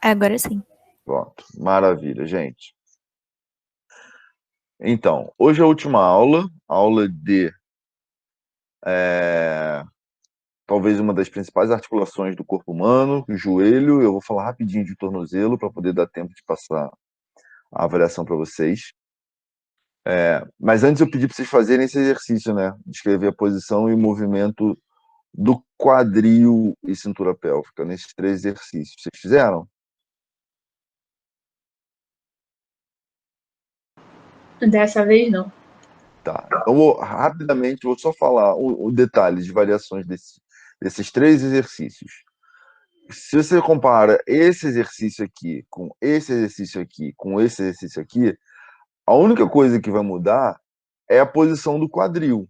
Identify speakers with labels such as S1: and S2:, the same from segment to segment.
S1: Agora sim.
S2: Pronto, maravilha, gente. Então, hoje é a última aula de talvez uma das principais articulações do corpo humano, o joelho. Eu vou falar rapidinho de tornozelo para poder dar tempo de passar a avaliação para vocês. Mas antes eu pedi para vocês fazerem esse exercício, né? Descrever a posição e o movimento do quadril e cintura pélvica nesses 3 exercícios. Vocês fizeram?
S3: Dessa vez, não.
S2: Tá. Então, rapidamente, vou só falar o detalhe de variações desses 3 exercícios. Se você compara esse exercício aqui com esse exercício aqui com esse exercício aqui, a única coisa que vai mudar é a posição do quadril.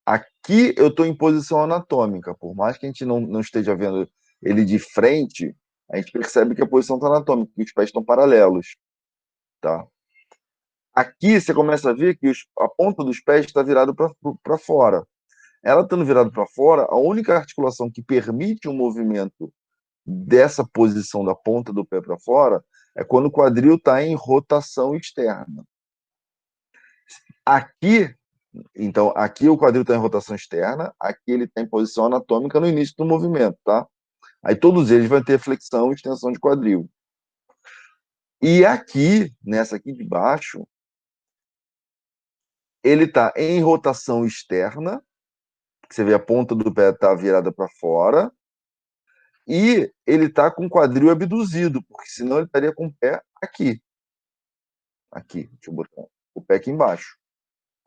S2: Aqui eu estou em posição anatômica, por mais que a gente não esteja vendo ele de frente, a gente percebe que a posição está anatômica, que os pés estão paralelos, tá? Aqui você começa a ver que a ponta dos pés está virada para fora. Ela estando virada para fora, a única articulação que permite o movimento dessa posição da ponta do pé para fora é quando o quadril está em rotação externa. Aqui, então, aqui o quadril está em rotação externa, aqui ele está em posição anatômica no início do movimento, tá? Aí todos eles vão ter flexão e extensão de quadril. E aqui, nessa aqui de baixo, ele está em rotação externa, você vê a ponta do pé está virada para fora, e ele está com o quadril abduzido, porque senão ele estaria com o pé aqui. Aqui, deixa eu botar o pé aqui embaixo,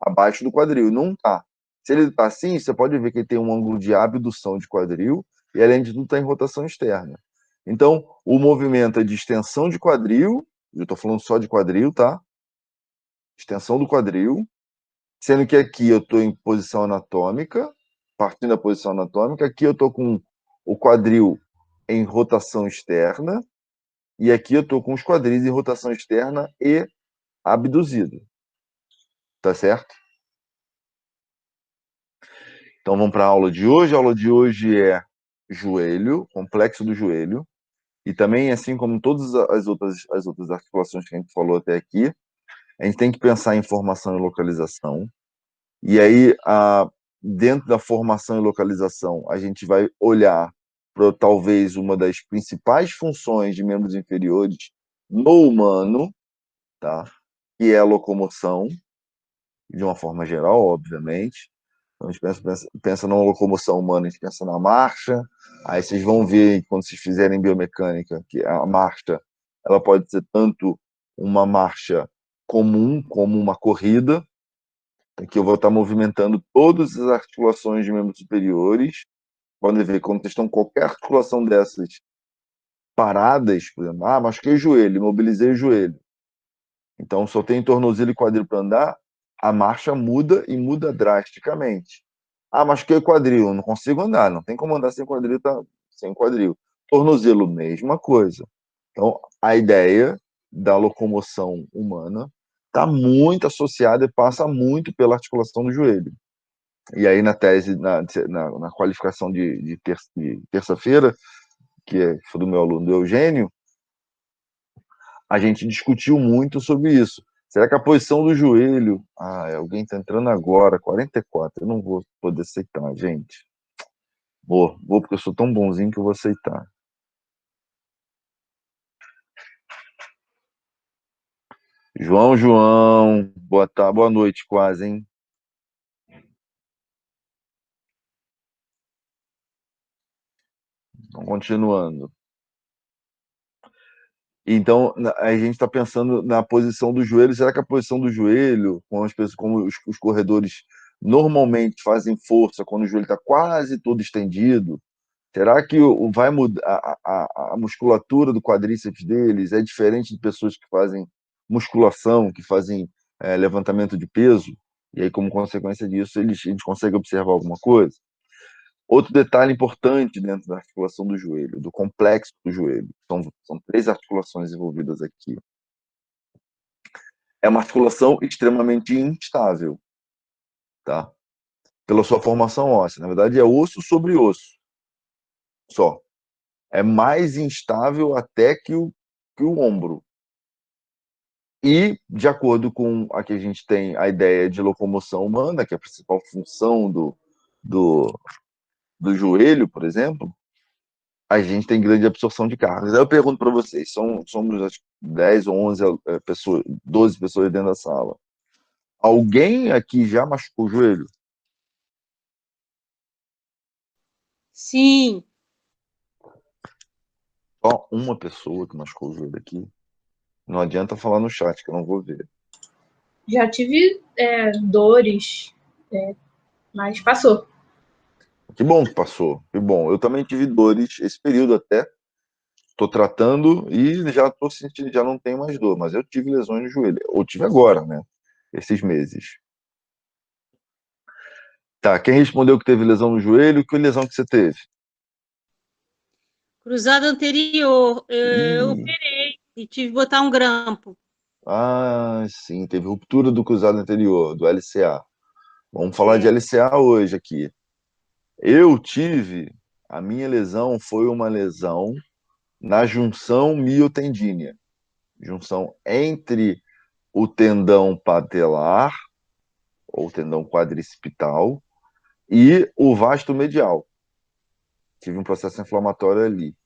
S2: abaixo do quadril. Não está. Se ele está assim, você pode ver que ele tem um ângulo de abdução de quadril e, além de tudo, está em rotação externa. Então, o movimento é de extensão de quadril, eu estou falando só de quadril, tá? Extensão do quadril, sendo que aqui eu estou em posição anatômica, partindo da posição anatômica, aqui eu estou com o quadril em rotação externa, e aqui eu estou com os quadris em rotação externa e abduzido. Tá certo? Então vamos para a aula de hoje. A aula de hoje é joelho, complexo do joelho. E também, assim como todas as outras articulações que a gente falou até aqui, a gente tem que pensar em formação e localização. E aí, dentro da formação e localização, a gente vai olhar para talvez uma das principais funções de membros inferiores no humano, tá? Que é a locomoção, de uma forma geral, obviamente. Então, a gente pensa na locomoção humana, a gente pensa na marcha. Aí vocês vão ver, quando vocês fizerem biomecânica, que a marcha ela pode ser tanto uma marcha comum, como uma corrida, que eu vou estar movimentando todas as articulações de membros superiores. Podem ver, quando vocês estão com qualquer articulação dessas paradas, por exemplo, machuquei o joelho, imobilizei o joelho. Então, só tem tornozelo e quadril para andar, a marcha muda e muda drasticamente. Machuquei o quadril, não consigo andar, não tem como andar sem quadril, tá? Sem quadril. Tornozelo, mesma coisa. Então, a ideia da locomoção humana está muito associada e passa muito pela articulação do joelho. E aí, na tese, na qualificação de terça-feira, que foi do meu aluno, do Eugênio, a gente discutiu muito sobre isso. Será que a posição do joelho... alguém está entrando agora, 44. Eu não vou poder aceitar, gente. Vou porque eu sou tão bonzinho que eu vou aceitar. João, boa noite quase, hein? Então, continuando. Então, a gente está pensando na posição do joelho. Será que a posição do joelho, como os corredores normalmente fazem força quando o joelho está quase todo estendido, será que vai mudar a musculatura do quadríceps deles é diferente de pessoas que fazem musculação, que fazem levantamento de peso? E aí, como consequência disso, a gente consegue observar alguma coisa? Outro detalhe importante dentro da articulação do joelho, do complexo do joelho, são 3 articulações envolvidas aqui. É uma articulação extremamente instável, tá? Pela sua formação óssea. Na verdade, é osso sobre osso, só. é mais instável até que o ombro. E, de acordo com a que a gente tem a ideia de locomoção humana, que é a principal função do, do joelho, por exemplo, a gente tem grande absorção de cargas. Aí eu pergunto para vocês, somos acho, 10 ou 11 pessoas, 12 pessoas dentro da sala. Alguém aqui já machucou o joelho?
S1: Sim.
S2: Só uma pessoa que machucou o joelho aqui? Não adianta falar no chat, que eu não vou ver.
S3: Já tive dores, mas passou.
S2: Que bom que passou, que bom. Eu também tive dores esse período até. Estou tratando e já estou sentindo, já não tenho mais dor, mas eu tive lesões no joelho. Ou tive agora, né? Esses meses. Tá, quem respondeu que teve lesão no joelho, que lesão que você teve?
S1: Cruzado anterior, eu
S2: Ih,
S1: operei e tive que botar um grampo.
S2: sim, teve ruptura do cruzado anterior, do LCA. Vamos falar de
S1: É,
S2: LCA hoje aqui. Eu tive, a minha lesão foi uma lesão na junção miotendínea, junção entre o tendão patelar, ou tendão quadricipital, e o vasto medial. Tive um processo inflamatório ali.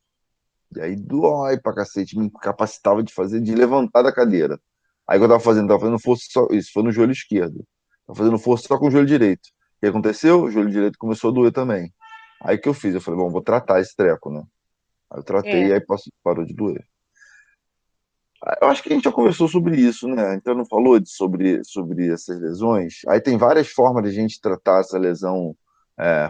S2: E aí dói pra cacete, me incapacitava de fazer, de levantar da cadeira. Aí que eu tava fazendo força só, isso foi no joelho esquerdo. Tava fazendo força só com o joelho direito. O que aconteceu? O joelho direito começou a doer também. Aí que eu fiz? Eu falei, bom, vou tratar esse treco, né? Aí eu tratei e
S1: é.
S2: aí parou de doer. Eu acho que a gente já conversou sobre isso, né? Então não falou sobre essas lesões. Aí tem várias formas de a gente tratar essa lesão,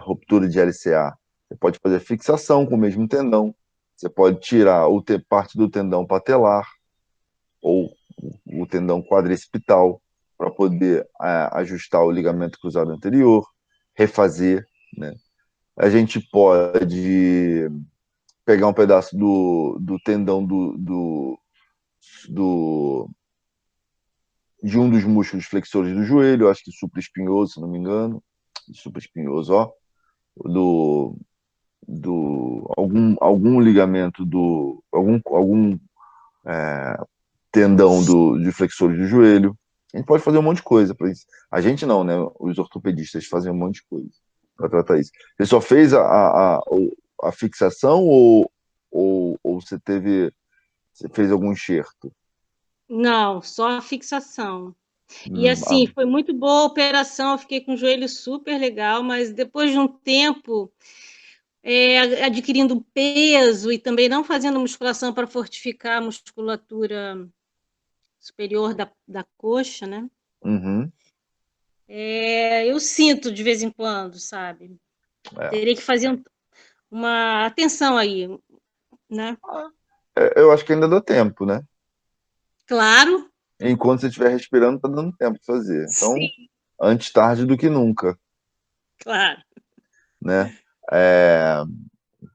S2: ruptura de LCA. Você pode fazer fixação com o mesmo tendão. Você pode tirar parte do tendão patelar ou o tendão quadricipital para poder ajustar o ligamento cruzado anterior, refazer, né? A gente pode pegar um pedaço do tendão do de um dos músculos flexores do joelho, acho que supraespinhoso, se não me engano, supraespinhoso, ó, do, algum ligamento algum tendão de flexores do joelho. A gente pode fazer um monte de coisa para isso. A gente não, né? Os ortopedistas fazem um monte de coisa para tratar isso. Você só fez a fixação ou você fez algum enxerto?
S1: Não, só a fixação. E
S2: Hum, ah,
S1: assim, foi muito boa a operação, eu fiquei com o joelho super legal, mas depois de um tempo, adquirindo peso e também não fazendo musculação para fortificar a musculatura superior da coxa, né?
S2: uhum,
S1: Eu sinto de vez em quando, sabe?
S2: é.
S1: Teria que fazer uma atenção aí, né?
S2: Eu acho que ainda dá tempo, né?
S1: Claro,
S2: Enquanto você estiver respirando, tá dando tempo de fazer. Então,
S1: sim,
S2: antes tarde do que nunca,
S1: claro.
S2: né? É,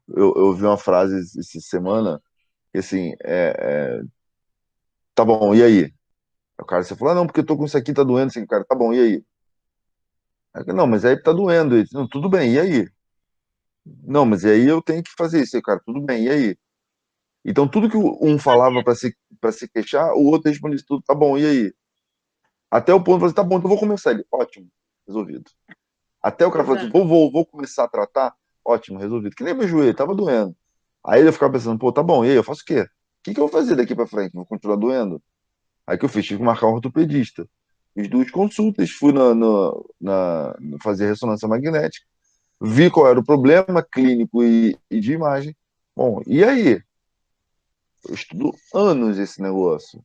S2: eu vi uma frase essa semana que assim, tá bom, e aí? O cara, você falou, não, porque eu tô com isso aqui, tá doendo, assim, cara, tá bom, e aí? Não, mas aí tá doendo. Ele, não, tudo bem, e aí? Não, mas e aí eu tenho que fazer isso, aí, cara, tudo bem, e aí? Então, tudo que um falava para se queixar, o outro respondia tudo, tá bom, e aí? Até o ponto de fazer, tá bom, então eu vou começar. Ele, ótimo, resolvido. Até o cara falou assim,
S1: Exato.
S2: vou começar a tratar, ótimo, resolvido. Que nem meu joelho, tava doendo. Aí eu ficava pensando, pô, tá bom, e aí, eu faço o quê? O que eu vou fazer daqui para frente? Vou continuar doendo? Aí que eu fiz, tive que marcar um ortopedista. Fiz duas consultas, fui fazer ressonância magnética, vi qual era o problema clínico e de imagem. Bom, e aí? Eu estudo anos esse negócio.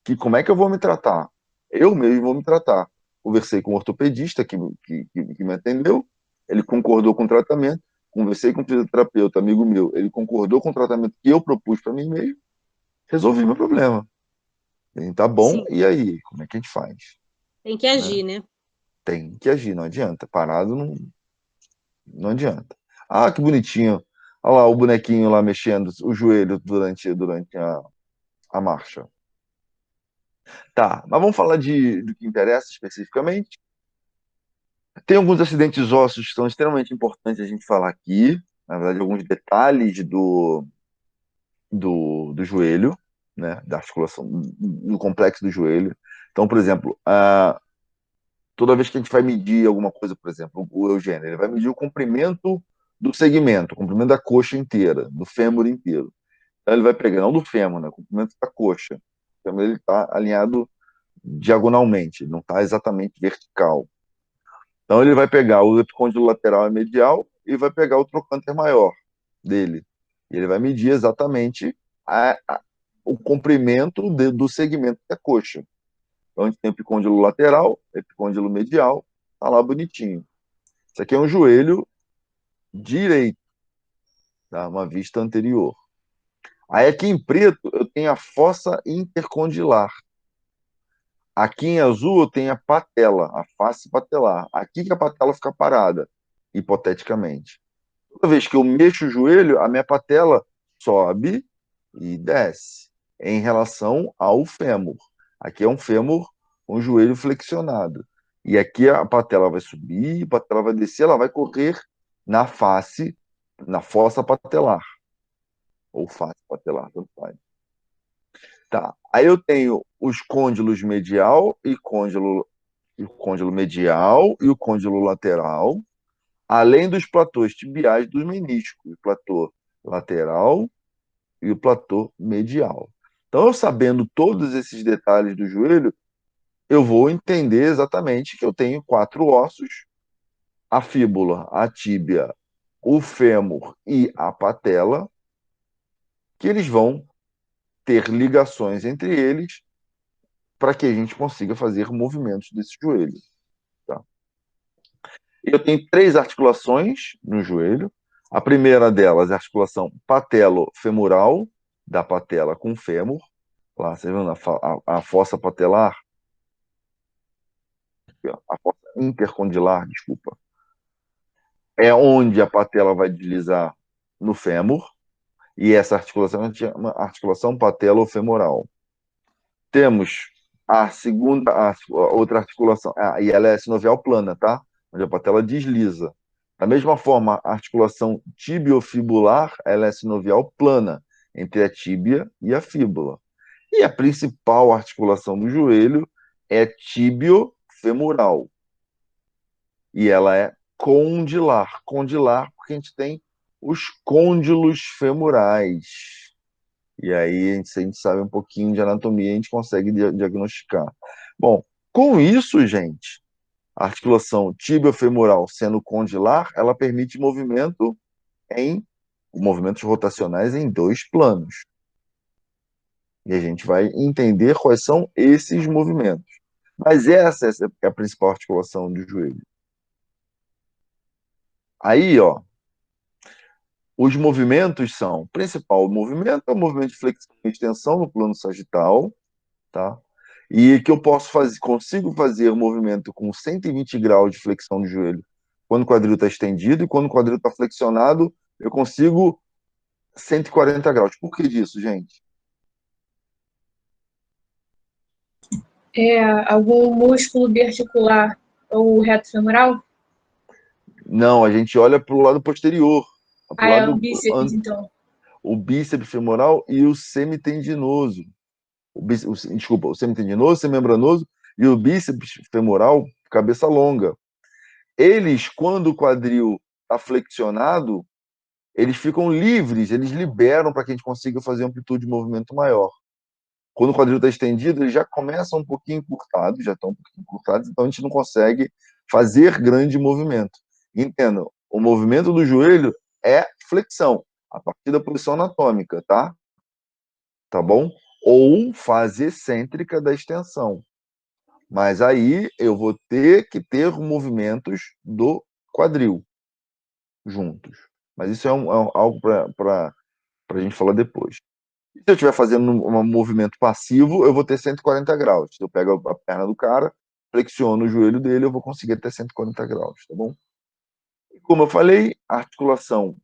S2: Que como é que eu vou me tratar? Eu mesmo vou me tratar. Conversei com um ortopedista que me atendeu, ele concordou com o tratamento. Conversei com um fisioterapeuta, amigo meu, ele concordou com o tratamento que eu propus para mim mesmo, resolvi meu problema. Ele, tá bom,
S1: Sim,
S2: e aí? Como é que a gente faz?
S1: tem que
S2: Né?
S1: agir, né?
S2: Tem que agir, não adianta. Parado não adianta. Ah, que bonitinho. Olha lá o bonequinho lá mexendo o joelho durante a marcha. Tá, mas vamos falar do que interessa especificamente. Tem alguns acidentes ósseos que são extremamente importantes a gente falar aqui. na verdade, alguns detalhes do joelho, né, da articulação, do complexo do joelho. Então, por exemplo, toda vez que a gente vai medir alguma coisa, por exemplo, o Eugênio, ele vai medir o comprimento do segmento, o comprimento da coxa inteira, do fêmur inteiro. Então, ele vai pegar, não do fêmur, né, o comprimento da coxa. O fêmur está alinhado diagonalmente, não está exatamente vertical. Então, ele vai pegar o epicôndilo lateral e medial e vai pegar o trocânter maior dele. E ele vai medir exatamente o comprimento do segmento da coxa. Então, a gente tem epicôndilo lateral, epicôndilo medial, tá lá bonitinho. Isso aqui é um joelho direito, tá? Uma vista anterior. Aí aqui em preto eu tenho a fossa intercondilar. Aqui em azul eu tenho a patela, a face patelar. Aqui que a patela fica parada, hipoteticamente. Toda vez que eu mexo o joelho, a minha patela sobe e desce em relação ao fêmur. Aqui é um fêmur com o joelho flexionado. E aqui a patela vai subir, a patela vai descer, ela vai correr na face, na fossa patelar. Ou face patelar, tanto faz. Tá. Aí eu tenho os côndilos medial e o côndilo medial e o côndilo lateral, além dos platôs tibiais dos meniscos, o platô lateral e o platô medial. Então, eu sabendo todos esses detalhes do joelho, eu vou entender exatamente que eu tenho 4 ossos: a fíbula, a tíbia, o fêmur e a patela, que eles vão ter ligações entre eles para que a gente consiga fazer movimentos desse joelho. Tá? Eu tenho 3 articulações no joelho. A primeira delas é a articulação patelo-femoral, da patela com o fêmur. Lá, vocês vendo a fossa patelar? A fossa intercondilar, desculpa. É onde a patela vai deslizar no fêmur. E essa articulação é uma articulação patelo-femoral. Temos a segunda, a outra articulação, e ela é sinovial plana, tá? Onde a patela desliza. Da mesma forma, a articulação tibiofibular, ela é sinovial plana, entre a tíbia e a fíbula. E a principal articulação do joelho é tibiofemoral. E ela é condilar. Condilar porque a gente tem os côndilos femorais. E aí, se a gente sabe um pouquinho de anatomia, a gente consegue diagnosticar. Bom, com isso, gente, a articulação tibiofemoral sendo condilar, ela permite movimentos rotacionais em 2 planos. E a gente vai entender quais são esses movimentos. Mas essa é a principal articulação do joelho. Aí, ó, os movimentos são: o principal movimento é o movimento de flexão e extensão no plano sagital, tá? E que eu consigo fazer o movimento com 120 graus de flexão do joelho quando o quadril está estendido, e quando o quadril está flexionado, eu consigo 140 graus. Por que disso, gente?
S3: Algum músculo biarticular ou reto femoral?
S2: Não, a gente olha para o lado posterior, pro
S3: É o
S2: lado,
S3: bíceps, então.
S2: o bíceps femoral e o semitendinoso. Desculpa, o semitendinoso, semembranoso e o bíceps femoral, cabeça longa. Eles, quando o quadril está flexionado, eles ficam livres, eles liberam para que a gente consiga fazer amplitude de movimento maior. Quando o quadril está estendido, eles já começam um pouquinho encurtados, já estão um pouquinho encurtados, então a gente não consegue fazer grande movimento. Entendam, o movimento do joelho é flexão, a partir da posição anatômica, tá? Tá bom? Ou fase excêntrica da extensão. Mas aí eu vou ter que ter movimentos do quadril juntos. Mas isso é algo para a gente falar depois. E se eu estiver fazendo um movimento passivo, eu vou ter 140 graus. Se eu pego a perna do cara, flexiono o joelho dele, eu vou conseguir ter 140 graus, tá bom? E como eu falei, a articulação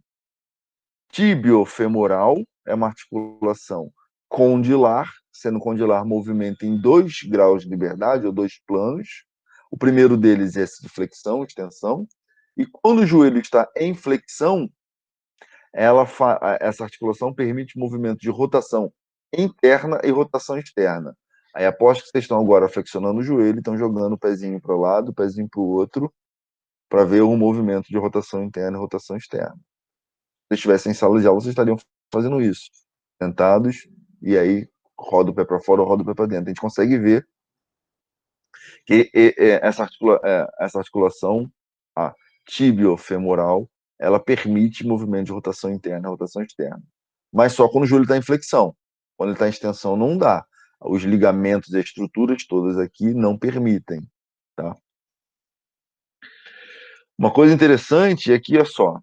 S2: tibiofemoral é uma articulação condilar, sendo condilar movimento em 2 graus de liberdade, ou 2 planos. O primeiro deles é esse de flexão, extensão. E quando o joelho está em flexão, essa articulação permite movimento de rotação interna e rotação externa. Aí aposto que vocês estão agora flexionando o joelho, estão jogando o pezinho para o lado, o pezinho para o outro, para ver o movimento de rotação interna e rotação externa. Se vocês estivessem em sala de aula, vocês estariam fazendo isso, sentados, e aí roda o pé para fora ou roda o pé para dentro. A gente consegue ver que essa articulação, a tibiofemoral, ela permite movimento de rotação interna e rotação externa. Mas só quando o joelho está em flexão. Quando ele está em extensão, não dá. Os ligamentos e as estruturas todas aqui não permitem. Tá? Uma coisa interessante é que, olha só,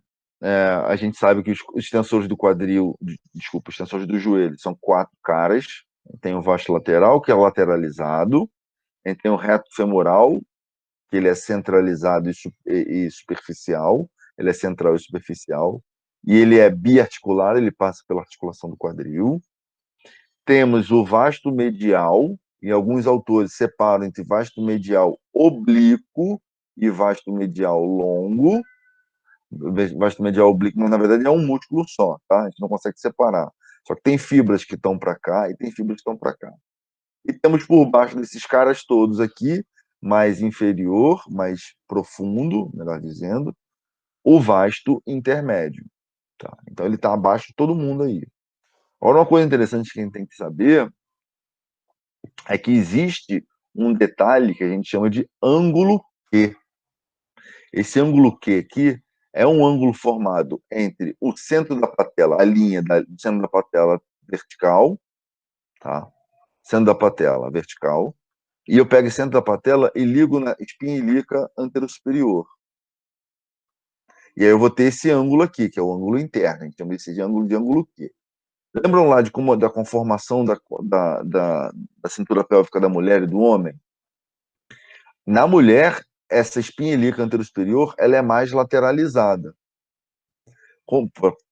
S2: a gente sabe que os extensores do quadril, desculpa, os extensores do joelho são 4 caras. Tem o vasto lateral, que é lateralizado. A gente tem o reto femoral, que ele é centralizado e superficial. Ele é central e superficial. E ele é biarticular, ele passa pela articulação do quadril. Temos o vasto medial, e alguns autores separam entre vasto medial oblíquo e vasto medial longo. Vasto medial oblíquo, mas na verdade é um músculo só, tá? A gente não consegue separar. Só que tem fibras que estão para cá e tem fibras que estão para cá. E temos por baixo desses caras todos aqui, mais inferior, mais profundo, melhor dizendo, o vasto intermédio. Tá? Então ele está abaixo de todo mundo aí. Agora, uma coisa interessante que a gente tem que saber é que existe um detalhe que a gente chama de ângulo Q. Esse ângulo Q aqui é um ângulo formado entre o centro da patela, a linha do centro da patela vertical, tá? Centro da patela vertical, e eu pego o centro da patela e ligo na espinha ilíaca anterosuperior. E aí eu vou ter esse ângulo aqui, que é o ângulo interno, a gente chama esse de ângulo Q. Lembram lá da conformação da cintura pélvica da mulher e do homem? Na mulher, essa espinha ilíaca anterosuperior ela é mais lateralizada,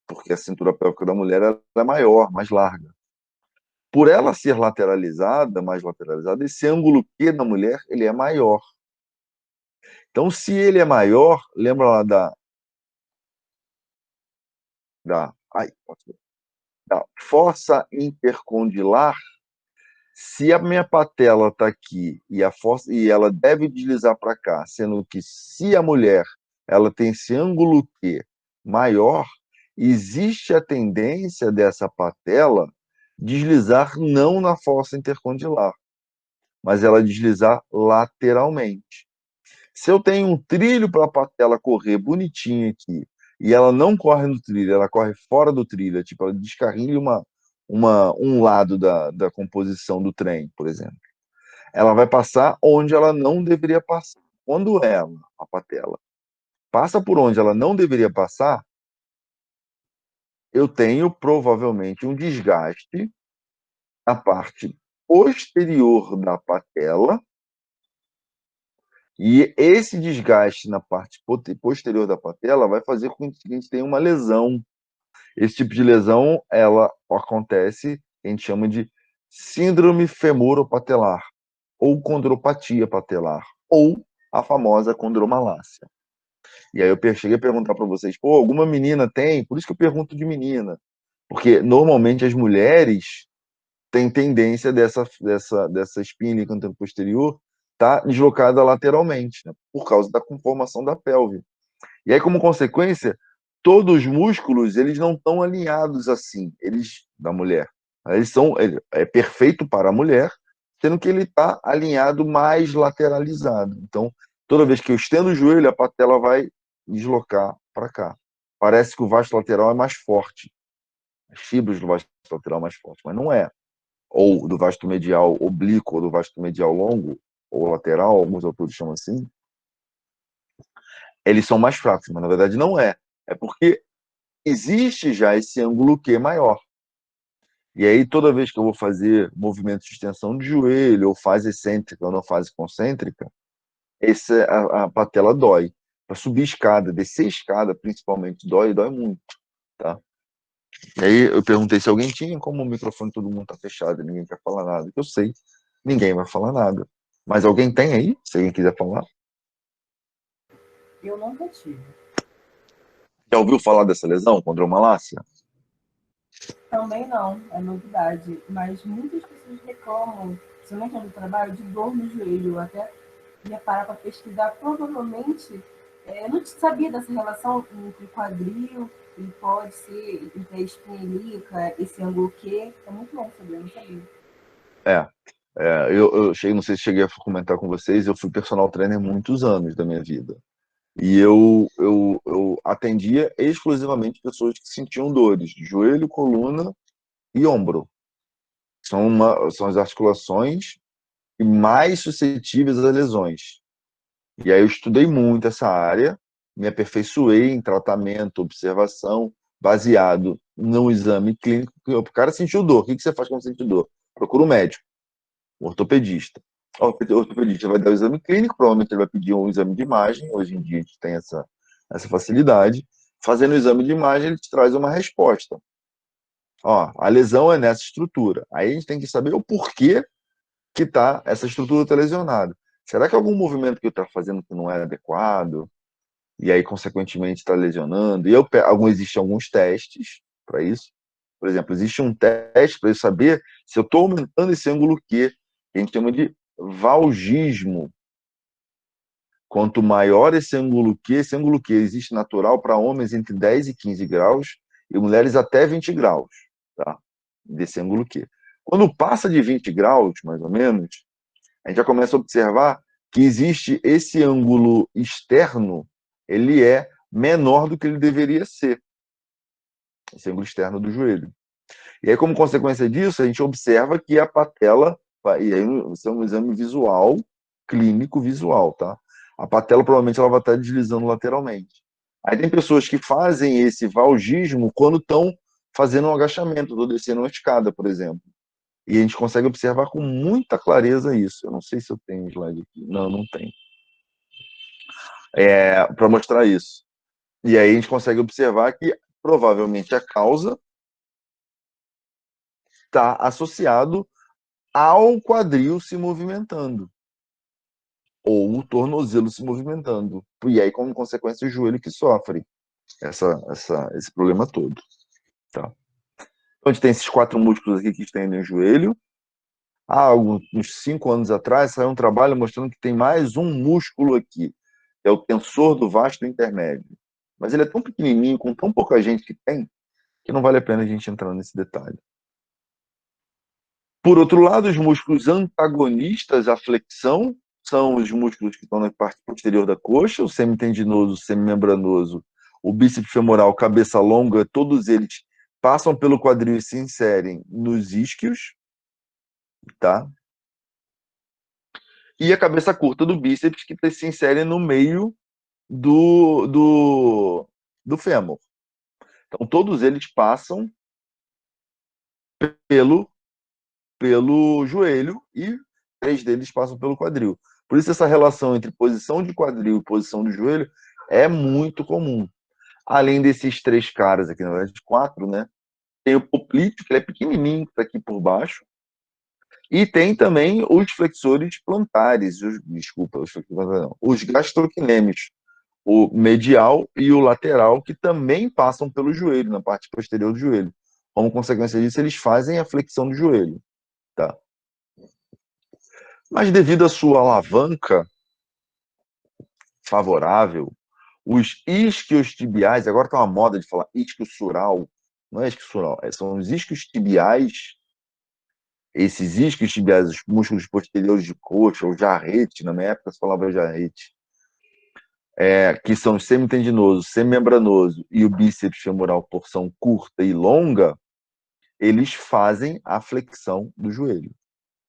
S2: porque a cintura pélvica da mulher ela é maior, mais larga. Por ela ser lateralizada, mais lateralizada, esse ângulo Q da mulher ele é maior. Então, se ele é maior, lembra lá da força intercondilar. Se a minha patela está aqui e ela deve deslizar para cá, sendo que se a mulher ela tem esse ângulo Q maior, existe a tendência dessa patela deslizar não na força intercondilar, mas ela deslizar lateralmente. Se eu tenho um trilho para a patela correr bonitinho aqui e ela não corre no trilho, ela corre fora do trilho, tipo, ela descarrilha um lado da composição do trem, por exemplo. Ela vai passar onde ela não deveria passar. Quando ela, a patela, passa por onde ela não deveria passar, eu tenho provavelmente um desgaste na parte posterior da patela, e esse desgaste na parte posterior da patela vai fazer com que a gente tenha uma lesão. Esse tipo de lesão, ela acontece, a gente chama de síndrome femoropatelar, ou condropatia patelar, ou a famosa condromalácia. E aí eu cheguei a perguntar para vocês, pô, alguma menina tem? Por isso que eu pergunto de menina. Porque normalmente as mulheres têm tendência dessa espinha ilíaca anteroposterior estar deslocada lateralmente, né? Por causa da conformação da pelve. E aí, como consequência, todos os músculos eles não estão alinhados assim, eles da mulher. É perfeito para a mulher, sendo que ele está alinhado mais lateralizado. Então, toda vez que eu estendo o joelho, a patela vai deslocar para cá. Parece que o vasto lateral é mais forte. As fibras do vasto lateral mais forte, mas não é. Ou do vasto medial oblíquo, ou do vasto medial longo, ou lateral, alguns autores chamam assim, eles são mais fracos, mas na verdade não é. É porque existe já esse ângulo Q maior. E aí, toda vez que eu vou fazer movimento de extensão de joelho, ou fase excêntrica ou não fase concêntrica, a patela dói. Para subir escada, descer escada, principalmente, dói muito. Tá? E aí eu perguntei se alguém tinha, como o microfone todo mundo está fechado, ninguém quer falar nada. Eu sei, ninguém vai falar nada. Mas alguém tem aí, se alguém quiser falar?
S4: Eu nunca tive.
S2: Já ouviu falar dessa lesão, condromalácia?
S4: Também não, é novidade. Mas muitas pessoas reclamam, principalmente no trabalho, de dor no joelho. Eu até ia parar para pesquisar. Provavelmente, eu não sabia dessa relação entre quadril e pode ser entre a espinha ilíaca, esse ângulo Q. É muito bom saber, eu não sabia.
S2: Não sei se cheguei a comentar com vocês, eu fui personal trainer muitos anos da minha vida. E eu atendia exclusivamente pessoas que sentiam dores de joelho, coluna e ombro. São as articulações mais suscetíveis a lesões. E aí eu estudei muito essa área, me aperfeiçoei em tratamento, observação, baseado num exame clínico. O cara sentiu dor. O que você faz quando sente dor? Procura um médico, um ortopedista. O ortopedista vai dar o exame clínico, provavelmente ele vai pedir um exame de imagem. Hoje em dia a gente tem essa facilidade. Fazendo o exame de imagem, ele te traz uma resposta. Ó, a lesão é nessa estrutura. Aí a gente tem que saber o porquê que essa estrutura está lesionada. Será que é algum movimento que eu estou fazendo que não é adequado? E aí, consequentemente, está lesionando? Existem alguns testes para isso. Por exemplo, existe um teste para eu saber se eu estou aumentando esse ângulo Q, que a gente chama de valgismo. Quanto maior esse ângulo Q existe natural para homens entre 10 e 15 graus e mulheres até 20 graus, tá? Desse ângulo Q. Quando passa de 20 graus, mais ou menos, a gente já começa a observar que existe esse ângulo externo, ele é menor do que ele deveria ser, esse ângulo externo do joelho. E aí, como consequência disso, a gente observa que a patela, e aí isso é um exame visual, clínico visual, tá? A patela provavelmente ela vai estar deslizando lateralmente. Aí tem pessoas que fazem esse valgismo quando estão fazendo um agachamento, ou descendo uma escada, por exemplo. E a gente consegue observar com muita clareza isso. Eu não sei se eu tenho slide aqui. Não, não tem. Para mostrar isso. E aí a gente consegue observar que provavelmente a causa está associado ao quadril se movimentando ou o tornozelo se movimentando. E aí, como consequência, o joelho que sofre esse problema todo. Tá? Então, a gente tem esses 4 músculos aqui que estendem o joelho. Há uns 5 anos atrás, saiu um trabalho mostrando que tem mais um músculo aqui, é o tensor do vasto intermédio. Mas ele é tão pequenininho, com tão pouca gente que tem, que não vale a pena a gente entrar nesse detalhe. Por outro lado, os músculos antagonistas à flexão são os músculos que estão na parte posterior da coxa, o semitendinoso, o semimembranoso, o bíceps femoral, cabeça longa, todos eles passam pelo quadril e se inserem nos isquios, tá? E a cabeça curta do bíceps, que se insere no meio do fêmur. Então, todos eles passam pelo joelho e 3 deles passam pelo quadril. Por isso, essa relação entre posição de quadril e posição do joelho é muito comum. Além desses 3 caras aqui, na verdade, 4, né? Tem o poplíteo, que ele é pequenininho, que está aqui por baixo. E tem também os flexores plantares, os gastrocnêmios, o medial e o lateral, que também passam pelo joelho, na parte posterior do joelho. Como consequência disso, eles fazem a flexão do joelho. Tá? Mas devido à sua alavanca favorável, os isquiotibiais, agora está uma moda de falar isquiosural, não é isquiosural, são os isquiotibiais, esses isquiotibiais, os músculos posteriores de coxa, ou jarrete, na minha época se falava jarrete, que são o semitendinoso, semimembranoso e o bíceps femoral, porção curta e longa, eles fazem a flexão do joelho.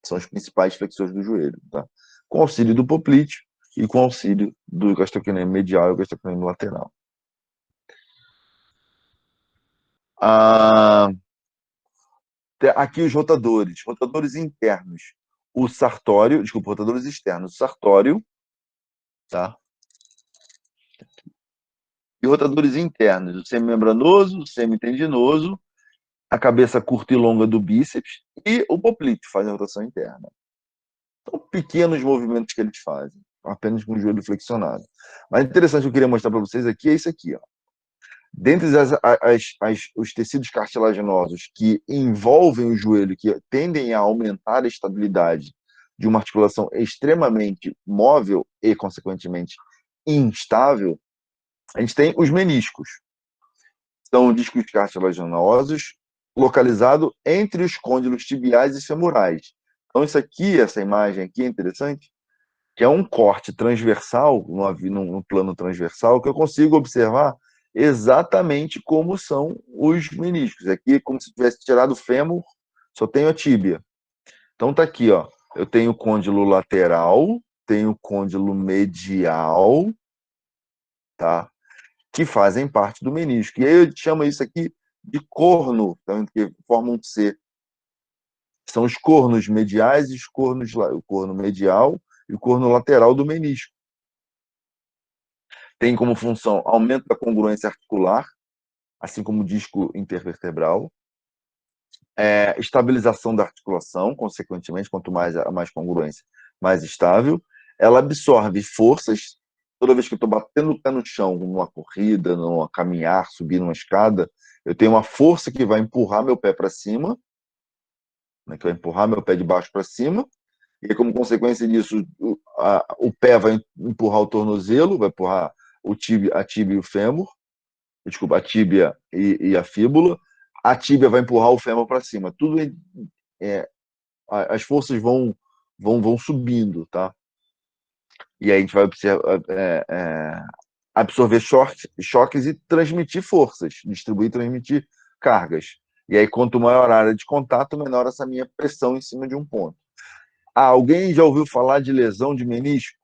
S2: São os principais flexores do joelho, tá? Com auxílio do poplíteo e com auxílio do gastrocnêmio medial e o gastrocnêmio lateral. Aqui os rotadores internos. O sartório, desculpa, rotadores externos. O sartório, tá? E rotadores internos, o semimembranoso, o semitendinoso, a cabeça curta e longa do bíceps e o poplíteo faz a rotação interna. São pequenos movimentos que eles fazem, apenas com o joelho flexionado. Mas interessante que eu queria mostrar para vocês aqui é isso aqui, ó. Dentre os tecidos cartilaginosos que envolvem o joelho, que tendem a aumentar a estabilidade de uma articulação extremamente móvel e, consequentemente, instável, a gente tem os meniscos. São discos cartilaginosos localizados entre os côndilos tibiais e femorais. Então, essa imagem aqui é interessante, que é um corte transversal, num plano transversal, que eu consigo observar exatamente como são os meniscos. Aqui é como se tivesse tirado o fêmur, só tenho a tíbia. Então tá aqui, ó. Eu tenho o côndilo lateral, tenho o côndilo medial, tá? Que fazem parte do menisco. E aí eu chamo isso aqui de corno, tá? Que formam um C. São os cornos mediais e o corno medial e o corno lateral do menisco. Tem como função aumento da congruência articular, assim como o disco intervertebral, estabilização da articulação, consequentemente, quanto mais congruência, mais estável. Ela absorve forças. Toda vez que eu estou batendo o pé no chão, numa corrida, numa caminhar, subir numa escada, eu tenho uma força que vai empurrar meu pé para cima, né, que vai empurrar meu pé de baixo para cima, e como consequência disso, o pé vai empurrar o tornozelo, vai empurrar a tíbia e o fêmur, desculpa, a tíbia e a fíbula, a tíbia vai empurrar o fêmur para cima. Tudo as forças vão subindo, tá? E aí a gente vai absorver choques e transmitir forças, distribuir e transmitir cargas. E aí, quanto maior a área de contato, menor essa minha pressão em cima de um ponto. Alguém já ouviu falar de lesão de menisco?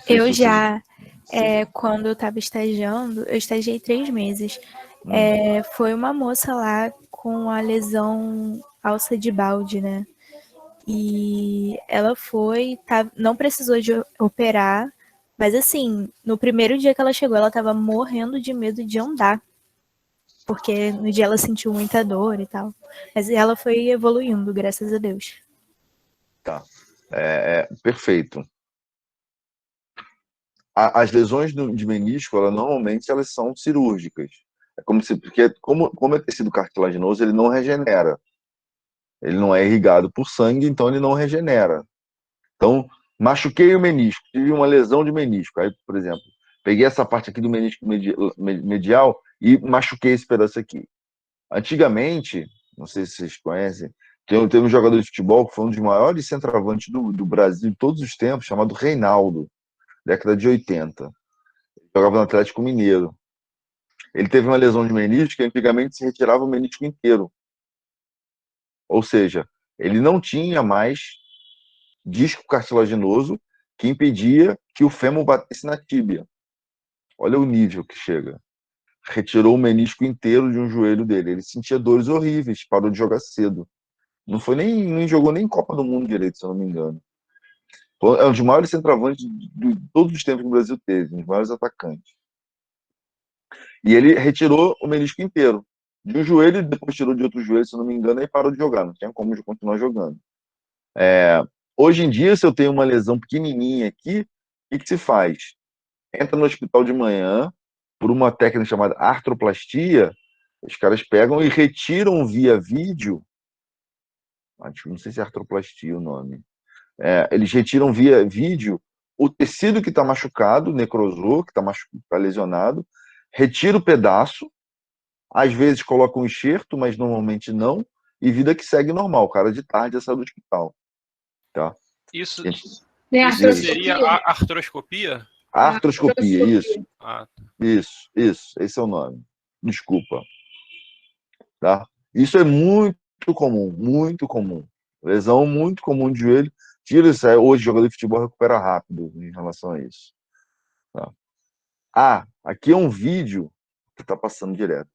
S5: Eu já, quando eu estava estagiando, eu estagiei 3 meses. Foi uma moça lá com a lesão alça de balde, né? E ela não precisou de operar, mas assim, no primeiro dia que ela chegou, ela estava morrendo de medo de andar, porque no dia ela sentiu muita dor e tal. Mas ela foi evoluindo, graças a Deus.
S2: Tá, perfeito. As lesões de menisco, normalmente elas são cirúrgicas. Porque como é tecido cartilaginoso, ele não regenera. Ele não é irrigado por sangue, então ele não regenera. Então, machuquei o menisco, tive uma lesão de menisco. Aí, por exemplo, peguei essa parte aqui do menisco medial e machuquei esse pedaço aqui. Antigamente, não sei se vocês conhecem, teve um jogador de futebol que foi um dos maiores centroavantes do Brasil de todos os tempos, chamado Reinaldo, década de 80. Ele jogava no Atlético Mineiro. Ele teve uma lesão de menisco e antigamente se retirava o menisco inteiro. Ou seja, ele não tinha mais disco cartilaginoso que impedia que o fêmur batesse na tíbia. Olha o nível que chega. Retirou o menisco inteiro de um joelho dele. Ele sentia dores horríveis, parou de jogar cedo. Nem jogou nem Copa do Mundo direito, se eu não me engano. É um dos maiores centroavantes de todos os tempos que o Brasil teve, um dos maiores atacantes. E ele retirou o menisco inteiro de um joelho, depois tirou de outro joelho, se eu não me engano, e parou de jogar. Não tinha como continuar jogando. Hoje em dia, se eu tenho uma lesão pequenininha aqui, o que se faz? Entra no hospital de manhã, por uma técnica chamada artroplastia, os caras pegam e retiram via vídeo, não sei se é artroplastia o nome, eles retiram via vídeo o tecido que está machucado, necrosou, que está lesionado, retira o pedaço, às vezes coloca um enxerto, mas normalmente não, e vida que segue normal. O cara de tarde já sai do hospital. Tá?
S6: Isso
S3: Artroscopia?
S6: seria a artroscopia?
S2: Artroscopia, isso.
S6: Ah,
S2: Isso, esse é o nome. Desculpa. Tá? Isso é muito comum, muito comum. Lesão muito comum de joelho. Tira isso aí. Hoje, o jogador de futebol recupera rápido em relação a isso. Tá? Aqui é um vídeo que está passando direto.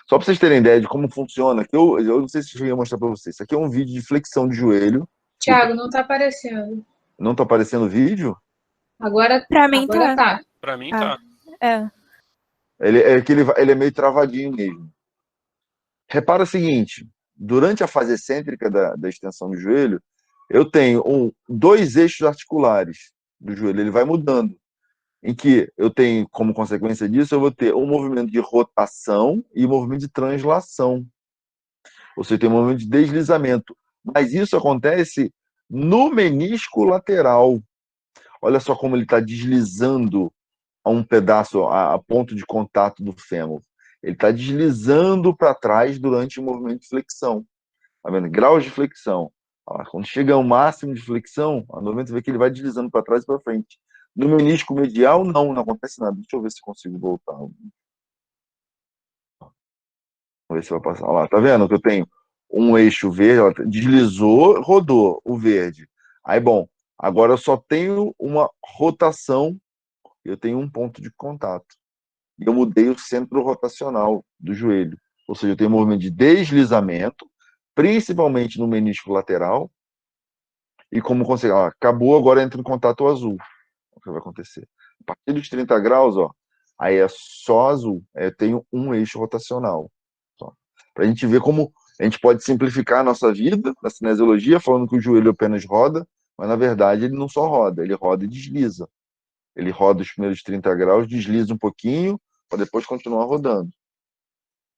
S2: Só para vocês terem ideia de como funciona, aqui eu não sei se eu ia mostrar para vocês. Isso aqui é um vídeo de flexão de joelho.
S3: Thiago, não tá aparecendo.
S2: Não está aparecendo o vídeo?
S3: Agora,
S5: Pra mim
S3: agora tá.
S6: pra mim tá.
S2: Ele é meio travadinho mesmo. Repara o seguinte, durante a fase excêntrica da extensão do joelho, eu tenho 2 eixos articulares do joelho, ele vai mudando. em que eu tenho, como consequência disso, eu vou ter um movimento de rotação e um movimento de translação. Ou seja, tem um movimento de deslizamento. Mas isso acontece no menisco lateral. Olha só como ele está deslizando a um pedaço, a ponto de contato do fêmur. Ele está deslizando para trás durante o movimento de flexão. Tá vendo? Graus de flexão. Quando chega ao máximo de flexão, a normalmente você vê que ele vai deslizando para trás e para frente. No menisco medial, não acontece nada. Deixa eu ver se consigo voltar. Vamos ver se vai passar. Olha lá, tá vendo que eu tenho um eixo verde, ela deslizou, rodou o verde. Aí, bom, agora eu só tenho uma rotação, eu tenho um ponto de contato. E eu mudei o centro rotacional do joelho. Ou seja, eu tenho um movimento de deslizamento, principalmente no menisco lateral, e como conseguir, acabou, agora entra em contato azul. O que vai acontecer? A partir dos 30 graus, aí é só azul. Aí eu tenho um eixo rotacional. Para a gente ver como a gente pode simplificar a nossa vida na cinesiologia, falando que o joelho apenas roda, mas na verdade ele não só roda, ele roda e desliza. Ele roda os primeiros 30 graus, desliza um pouquinho, para depois continuar rodando.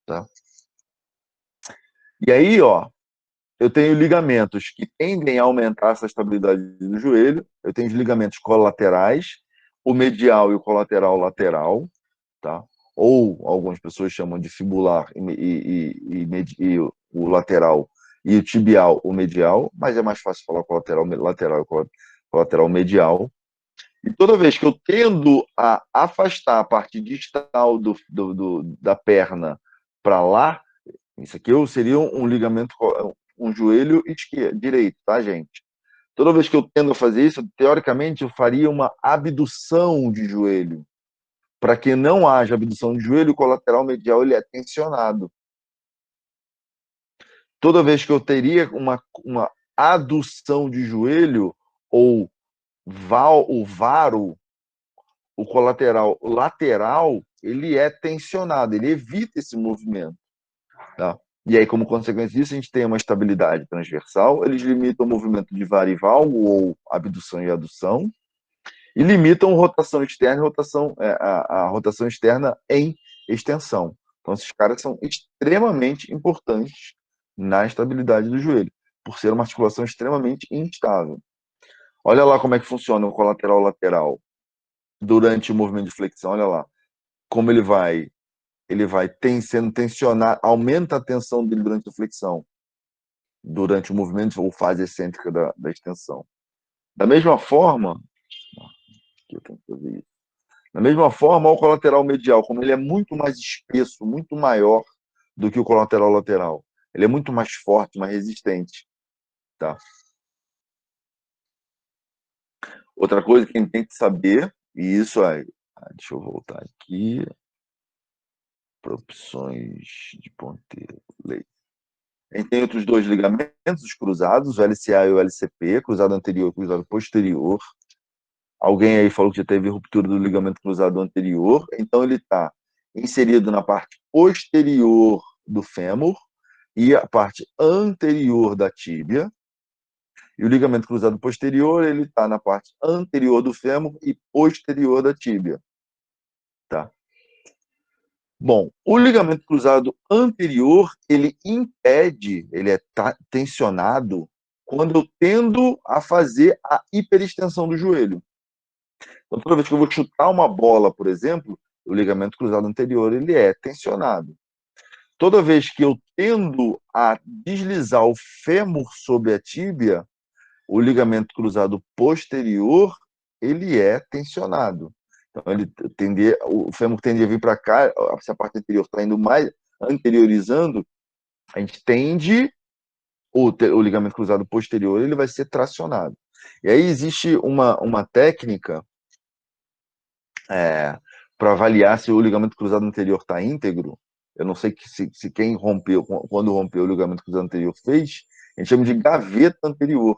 S2: Tá? E aí, eu tenho ligamentos que tendem a aumentar essa estabilidade do joelho. Eu tenho os ligamentos colaterais, o medial e o colateral lateral, tá? Ou algumas pessoas chamam de fibular e o lateral e o tibial, o medial, mas é mais fácil falar colateral lateral e colateral medial. E toda vez que eu tendo a afastar a parte distal da perna para lá, isso aqui seria um ligamento, um joelho direito, tá, gente? Toda vez que eu tendo a fazer isso, teoricamente, eu faria uma abdução de joelho. Para que não haja abdução de joelho, o colateral medial ele é tensionado. Toda vez que eu teria uma adução de joelho, ou o varo, o colateral lateral, ele é tensionado, ele evita esse movimento. Tá? E aí, como consequência disso, a gente tem uma estabilidade transversal, eles limitam o movimento de varo e valgo, ou abdução e adução, e limitam rotação externa e a rotação externa em extensão. Então, esses caras são extremamente importantes na estabilidade do joelho, por ser uma articulação extremamente instável. Olha lá como é que funciona o colateral lateral durante o movimento de flexão. Olha lá como ele vai sendo tensionado, aumenta a tensão dele durante a flexão, durante o movimento ou fase excêntrica da extensão. Da mesma forma, eu tenho que fazer isso. Da mesma forma, o colateral medial, como ele é muito mais espesso, muito maior do que o colateral lateral, ele é muito mais forte, mais resistente. Tá? Outra coisa que a gente tem que saber, e isso aí, deixa eu voltar aqui, para opções de ponteiro, lei. A gente tem outros dois ligamentos, os cruzados, o LCA e o LCP, cruzado anterior e cruzado posterior. Alguém aí falou que já teve ruptura do ligamento cruzado anterior, então ele está inserido na parte posterior do fêmur e a parte anterior da tíbia. E o ligamento cruzado posterior, ele está na parte anterior do fêmur e posterior da tíbia. Tá? Bom, o ligamento cruzado anterior, ele impede, ele é tensionado quando eu tendo a fazer a hiperextensão do joelho. Então, toda vez que eu vou chutar uma bola, por exemplo, o ligamento cruzado anterior ele é tensionado. Toda vez que eu tendo a deslizar o fêmur sobre a tíbia, o ligamento cruzado posterior ele é tensionado. Então, o fêmur tende a vir para cá, se a parte anterior está indo mais anteriorizando, a gente tende o ligamento cruzado posterior ele vai ser tracionado. E aí existe uma técnica para avaliar se o ligamento cruzado anterior está íntegro. Eu não sei se quem rompeu, quando rompeu o ligamento cruzado anterior fez, a gente chama de gaveta anterior,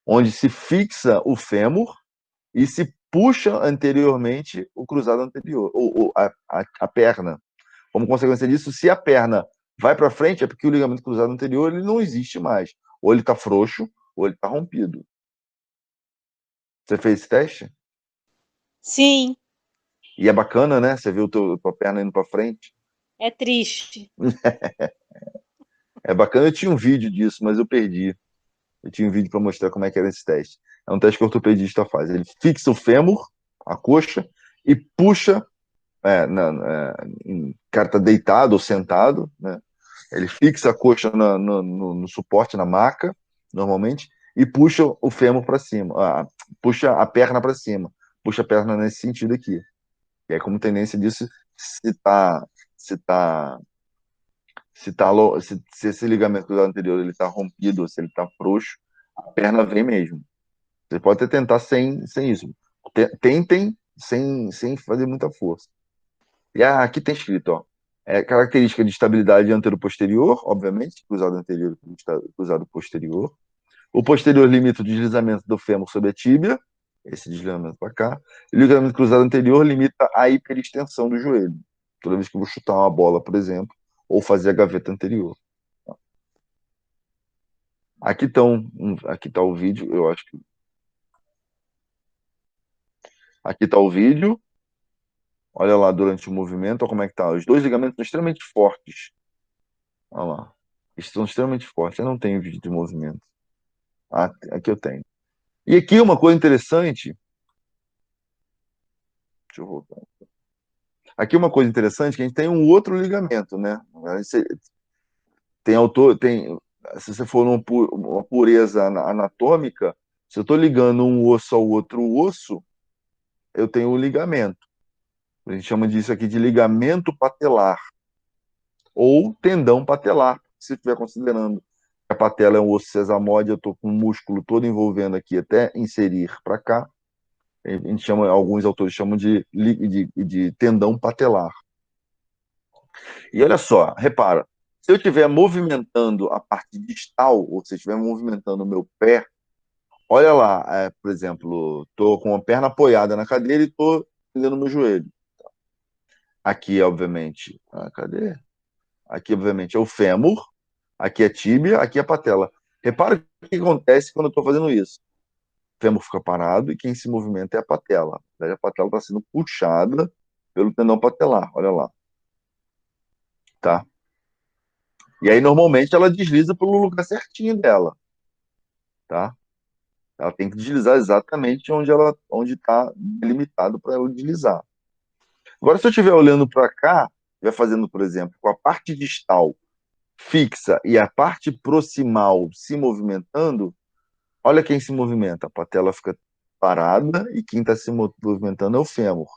S2: onde se fixa o fêmur e se puxa anteriormente o cruzado anterior, ou a perna. Como consequência disso, se a perna vai para frente, é porque o ligamento cruzado anterior ele não existe mais. Ou ele está frouxo, ou ele está rompido. Você fez esse teste?
S1: Sim.
S2: E é bacana, né? Você vê tua perna indo para frente.
S1: É triste.
S2: É bacana. Eu tinha um vídeo disso, mas eu perdi. Eu tinha um vídeo para mostrar como é que era esse teste. É um teste que o ortopedista faz. Ele fixa o fêmur, a coxa, e puxa. O cara está deitado ou sentado, né? Ele fixa a coxa no suporte, na maca, normalmente, e puxa o fêmur para cima, puxa a perna para cima, puxa a perna nesse sentido aqui. E aí, como tendência disso, se tá, se tá, se esse ligamento cruzado anterior ele tá rompido, ou se ele tá frouxo, a perna vem mesmo. Você pode até tentar sem isso. Tentem sem fazer muita força. E aqui tem escrito, ó, característica de estabilidade antero-posterior, obviamente, cruzado anterior e cruzado posterior. O posterior limita o deslizamento do fêmur sobre a tíbia, esse deslizamento para cá. E o ligamento cruzado anterior limita a hiperextensão do joelho. Toda vez que eu vou chutar uma bola, por exemplo, ou fazer a gaveta anterior. Aqui está o vídeo, eu acho que. Aqui está o vídeo. Olha lá durante o movimento, olha como é que tá. Os dois ligamentos são extremamente fortes. Olha lá. Eles são extremamente fortes. Eu não tenho vídeo de movimento. Aqui eu tenho. E aqui uma coisa interessante. Deixa eu voltar. Aqui uma coisa interessante que a gente tem um outro ligamento, né? Se você for uma pureza anatômica, se eu estou ligando um osso ao outro osso, eu tenho um ligamento. A gente chama disso aqui de ligamento patelar ou tendão patelar, se estiver considerando que a patela é um osso sesamóide, eu estou com o músculo todo envolvendo aqui até inserir para cá. A gente chama, alguns autores chamam de tendão patelar. E olha só, repara, se eu estiver movimentando a parte distal, ou se eu estiver movimentando o meu pé, olha lá, por exemplo, estou com a perna apoiada na cadeira e estou estendendo meu joelho. Aqui, obviamente, cadê? Aqui, obviamente, é o fêmur, aqui é a tíbia, aqui é a patela. Repara o que acontece quando eu estou fazendo isso. O fêmur fica parado e quem se movimenta é a patela. A patela está sendo puxada pelo tendão patelar, olha lá. Tá? E aí, normalmente, ela desliza pelo lugar certinho dela. Tá? Ela tem que deslizar exatamente onde está delimitado para ela deslizar. Agora, se eu estiver olhando para cá, estiver fazendo, por exemplo, com a parte distal fixa e a parte proximal se movimentando, olha quem se movimenta. A patela fica parada e quem está se movimentando é o fêmur.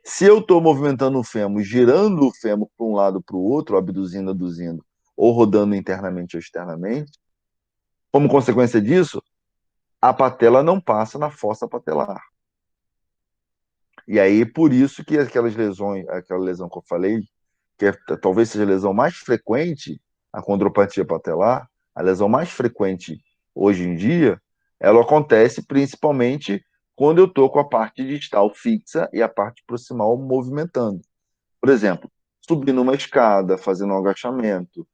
S2: Se eu estou movimentando o fêmur, girando o fêmur para um lado para o outro, abduzindo, aduzindo, ou rodando internamente ou externamente, como consequência disso, a patela não passa na fossa patelar. E aí, por isso que aquelas lesões, aquela lesão que eu falei, que talvez seja a lesão mais frequente, a condropatia patelar, a lesão mais frequente hoje em dia, ela acontece principalmente quando eu estou com a parte distal fixa e a parte proximal movimentando. Por exemplo, subindo uma escada, fazendo um agachamento,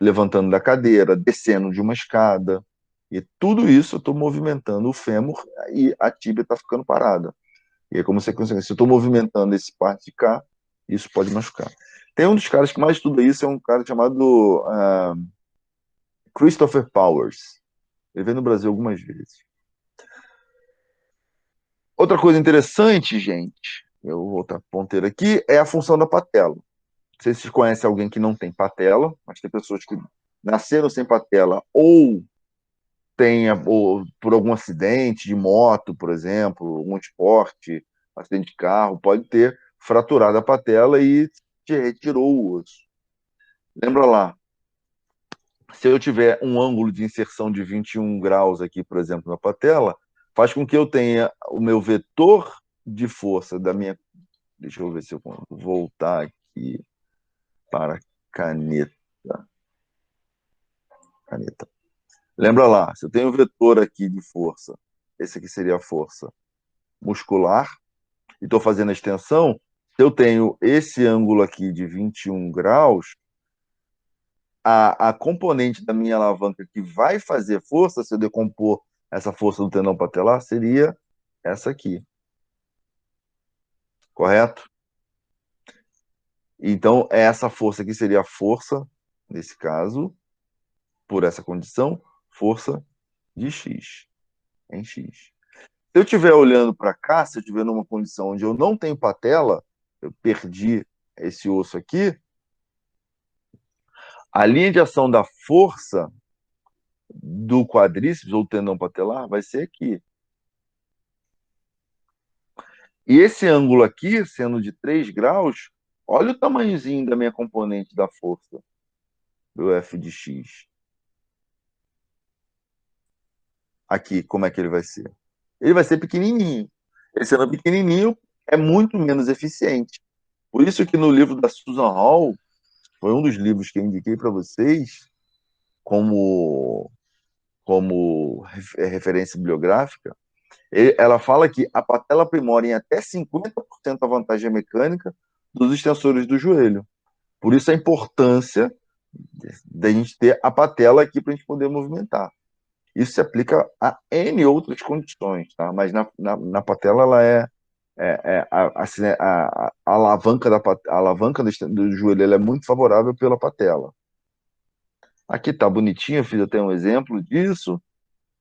S2: levantando da cadeira, descendo de uma escada. E tudo isso eu estou movimentando o fêmur e a tíbia está ficando parada. E aí, como você consegue, se eu estou movimentando esse parte de cá, isso pode machucar. Tem um dos caras que mais estuda isso, é um cara chamado Christopher Powers. Ele veio no Brasil algumas vezes. Outra coisa interessante, gente, eu vou voltar a ponteira aqui, é a função da patela. Não sei se vocês conhecem alguém que não tem patela, mas tem pessoas que nasceram sem patela ou por algum acidente de moto, por exemplo, algum esporte, acidente de carro, pode ter fraturado a patela e te retirou o osso. Lembra lá, se eu tiver um ângulo de inserção de 21 graus aqui, por exemplo, na patela, faz com que eu tenha o meu vetor de força da minha... Deixa eu ver se eu vou voltar aqui para a caneta. Caneta. Lembra lá, se eu tenho um vetor aqui de força, esse aqui seria a força muscular, e estou fazendo a extensão, se eu tenho esse ângulo aqui de 21 graus, a componente da minha alavanca que vai fazer força, se eu decompor essa força do tendão patelar, seria essa aqui. Correto? Então, essa força aqui seria a força, nesse caso, por essa condição, força de X, em X. Se eu estiver olhando para cá, se eu estiver numa condição onde eu não tenho patela, eu perdi esse osso aqui, a linha de ação da força do quadríceps ou tendão patelar vai ser aqui. E esse ângulo aqui, sendo de 3 graus, olha o tamanhozinho da minha componente da força, do F de X. Aqui, como é que ele vai ser? Ele vai ser pequenininho. Ele sendo pequenininho, é muito menos eficiente. Por isso que no livro da Susan Hall, foi um dos livros que eu indiquei para vocês como referência bibliográfica, ela fala que a patela aprimora em até 50% a vantagem mecânica dos extensores do joelho. Por isso a importância da gente ter a patela aqui para a gente poder movimentar. Isso se aplica a N outras condições, tá? Mas na patela ela a alavanca do joelho ela é muito favorável pela patela. Aqui tá bonitinho, eu fiz até um exemplo disso,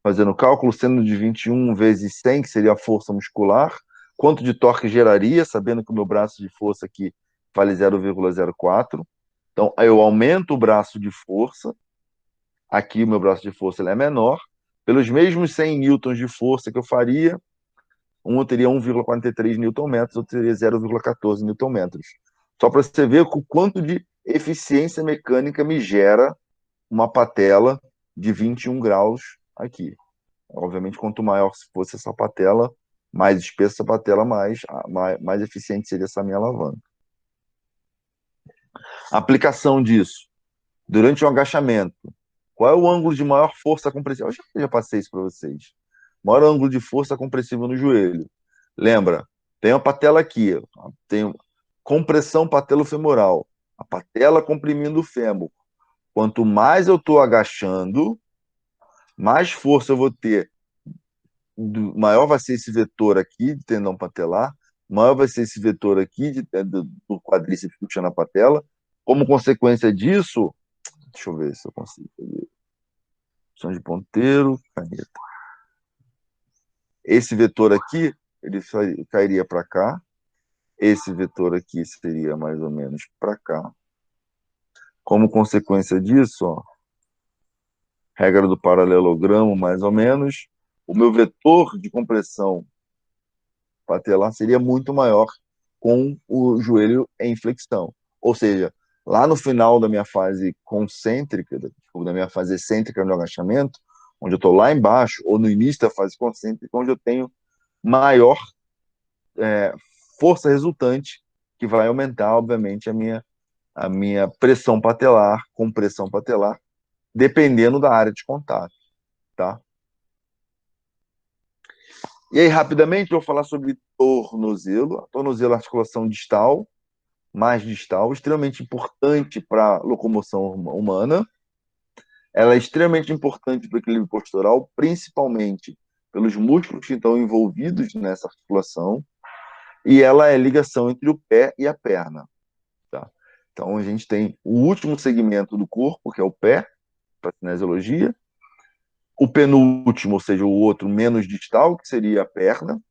S2: fazendo cálculo, sendo de 21 vezes 100, que seria a força muscular, quanto de torque geraria, sabendo que o meu braço de força aqui vale 0,04. Então, aí eu aumento o braço de força, aqui o meu braço de força ele é menor, pelos mesmos 100 newtons de força que eu faria, um eu teria 1,43 Nm, outro teria 0,14 Nm. Só para você ver o quanto de eficiência mecânica me gera uma patela de 21 graus aqui. Obviamente, quanto maior fosse essa patela, mais espessa essa patela, mais eficiente seria essa minha alavanca. Aplicação disso. Durante um agachamento, qual é o ângulo de maior força compressiva? Eu já passei isso para vocês. Maior ângulo de força compressiva no joelho. Lembra, tem a patela aqui, tem compressão patelofemoral, a patela comprimindo o fêmur. Quanto mais eu estou agachando, mais força eu vou ter, maior vai ser esse vetor aqui de tendão patelar, maior vai ser esse vetor aqui do quadríceps puxando a patela. Como consequência disso, deixa eu ver se eu consigo fazer. Opção de ponteiro, caneta. Esse vetor aqui, ele cairia para cá. Esse vetor aqui seria mais ou menos para cá. Como consequência disso, ó, regra do paralelogramo, mais ou menos, o meu vetor de compressão patelar seria muito maior com o joelho em flexão. Ou seja, lá no final da minha fase concêntrica, da minha fase excêntrica no agachamento, onde eu estou lá embaixo, ou no início da fase concêntrica, onde eu tenho maior força resultante, que vai aumentar, obviamente, a minha pressão patelar, compressão patelar, dependendo da área de contato, tá? E aí, rapidamente, eu vou falar sobre tornozelo. A tornozelo é a articulação distal, mais distal, extremamente importante para a locomoção humana. Ela é extremamente importante para o equilíbrio postural, principalmente pelos músculos que estão envolvidos nessa articulação. E ela é a ligação entre o pé e a perna. Tá? Então, a gente tem o último segmento do corpo, que é o pé, para a cinesiologia. O penúltimo, ou seja, o outro menos distal, que seria a perna.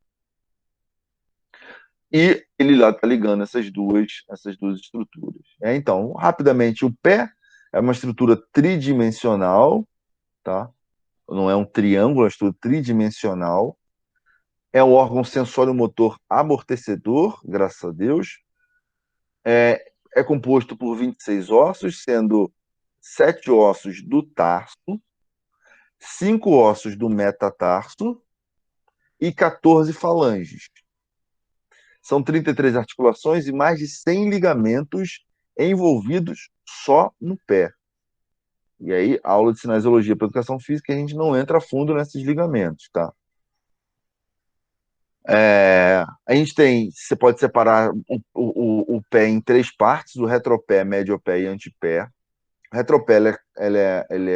S2: E ele lá está ligando essas duas estruturas. Então, rapidamente, o pé é uma estrutura tridimensional, tá? Não é um triângulo, é uma estrutura tridimensional. É um órgão sensório-motor amortecedor, graças a Deus. É composto por 26 ossos, sendo 7 ossos do tarso, 5 ossos do metatarso e 14 falanges. São 33 articulações e mais de 100 ligamentos envolvidos só no pé. E aí, a aula de cinesiologia para educação física, a gente não entra a fundo nesses ligamentos, tá? A gente tem, você pode separar o pé em 3 partes, o retropé, mediopé e antepé. O retropé ele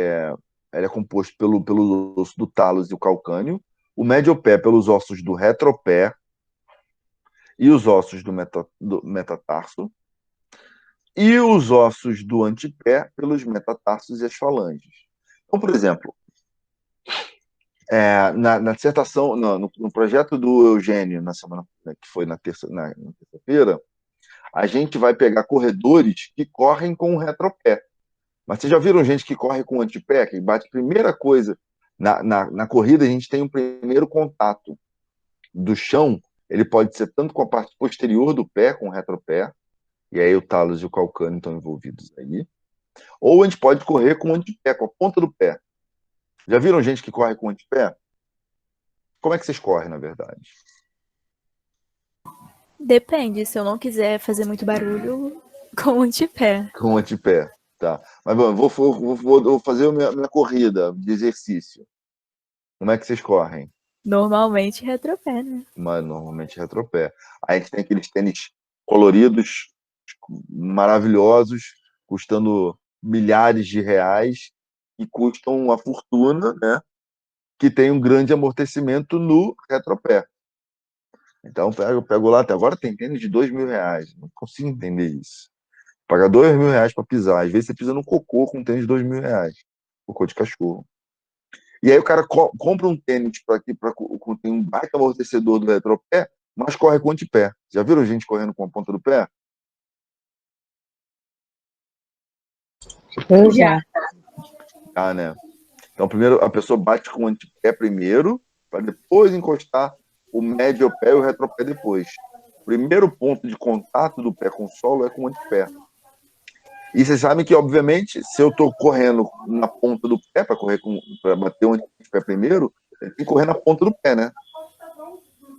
S2: é composto pelo osso do talos e o calcâneo. O mediopé pelos ossos do retropé e os ossos do metatarso. e os ossos do antepé pelos metatarsos e as falanges. Então, por exemplo, na dissertação, no projeto do Eugênio, na semana que foi na terça-feira, a gente vai pegar corredores que correm com o retropé. Mas vocês já viram gente que corre com o antepé, que bate primeira coisa na corrida, a gente tem um primeiro contato do chão, ele pode ser tanto com a parte posterior do pé, com o retropé, e aí o talos e o calcâneo estão envolvidos aí, ou a gente pode correr com o antepé, com a ponta do pé. Já viram gente que corre com o antepé? Como é que vocês correm, na verdade?
S5: Depende, se eu não quiser fazer muito barulho, com o antepé.
S2: Com o antepé, tá. Mas bom, vou fazer a minha corrida de exercício. Como é que vocês correm?
S5: Normalmente retropé, né?
S2: Mas normalmente retropé. Aí a gente tem aqueles tênis coloridos, maravilhosos, custando milhares de reais, e custam uma fortuna, né? Que tem um grande amortecimento no retropé. Então, eu pego lá, até agora tem tênis de R$2.000. Não consigo entender isso. Pagar R$2.000 para pisar. Às vezes você pisa no cocô com um tênis de R$2.000. Cocô de cachorro. E aí o cara compra um tênis tem um baita amortecedor do retropé, mas corre com o antepé. Já viram gente correndo com a ponta do pé?
S3: Eu já.
S2: Ah, né? Então, primeiro a pessoa bate com o antepé primeiro, para depois encostar o médio pé e o retropé depois. O primeiro ponto de contato do pé com o solo é com o antepé. E vocês sabem que, obviamente, se eu estou correndo na ponta do pé, para bater o antepé primeiro, eu tenho que correr na ponta do pé, né?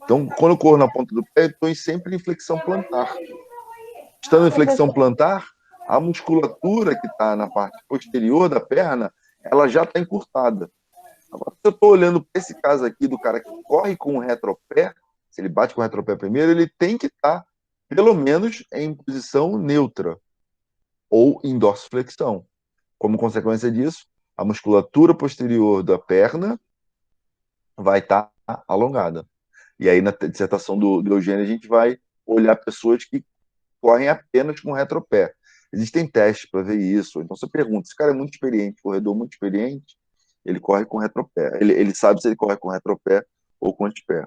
S2: Então, quando eu corro na ponta do pé, eu estou sempre em flexão plantar. Estando em flexão plantar, a musculatura que está na parte posterior da perna, ela já está encurtada. Agora, se eu estou olhando para esse caso aqui do cara que corre com o retropé, se ele bate com o retropé primeiro, ele tem que estar, pelo menos, em posição neutra ou em dorsiflexão. Como consequência disso, a musculatura posterior da perna vai estar alongada. E aí, na dissertação do Eugênio, a gente vai olhar pessoas que correm apenas com o retropé. Existem testes para ver isso. Então, você pergunta, esse cara é muito experiente, corredor muito experiente, ele corre com retropé. Ele sabe se ele corre com retropé ou com antepé.